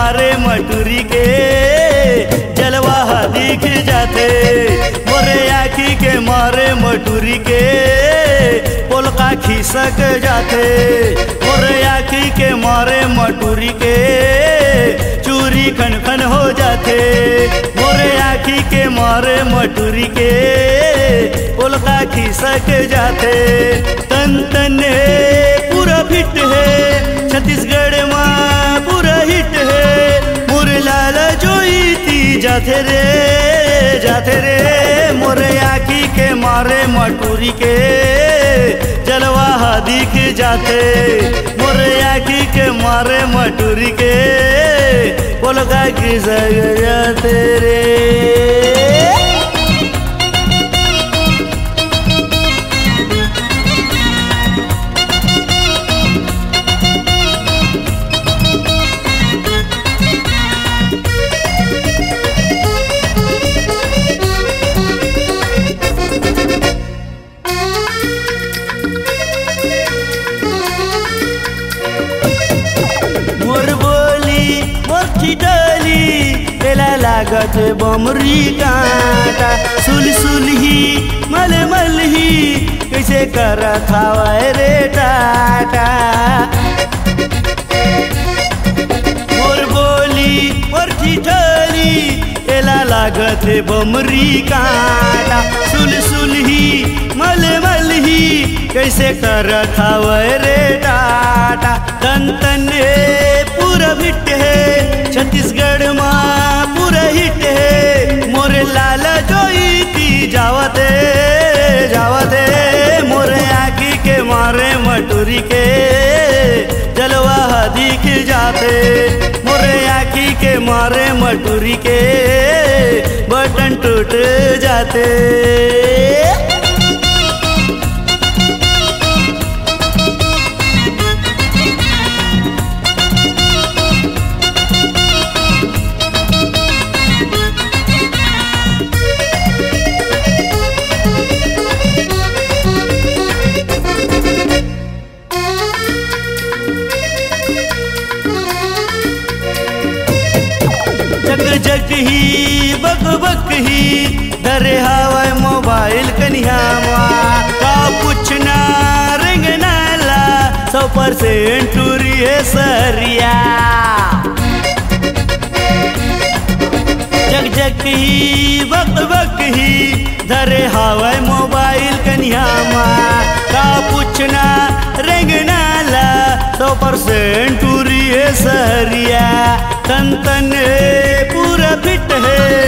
मारे मटूरी के जलवा दिख जाते। मोरे आँखी के मारे मटूरी के पोलका खिसक जाते। मोरे आँखी के मारे मटूरी के चूरी खन खन हो जाते। मोरे आँखी के मारे मटूरी के पोलका खिसक जाते। तन तन पूरा फिट है छत्तीसगढ़ माँ पूरा हिट है। मोरे लाला जोईती जाते रे मोरे आँखी के मारे मटूरी के जलवा दिख जाते। मोरे आँखी के मारे मटूरी के पोलका खिसक जाते रे। लागत बमरी कांटा सुल सुल ही मल मल ही कैसे कर खावे रे टाटा। मोर बोली मोर ठिठोली एला लागत बमरी कांटा सुल सुल ही मल मल ही कैसे कर खावे रे टाटा। तन तन पूरा फिट है छत्तीसगढ़ माँ पूरा हिट है। मोरे लाला जोईती जावते मोरे आँखी के मारे मटूरी के जलवा दिख जाते। मोरे आँखी के मारे मटूरी के बटन टूट जाते। जग ही बक बक ही धरे हवाए मोबाइल कन्हियावा का पूछना रिंग नाला 100% टूरी है सरिया। जग जग ही बक बक ही धरे हवाए मोबाइल कन्हियावा का पूछना रिंग नाला 100% टूरी है सरिया। तन तन पूरा फिट है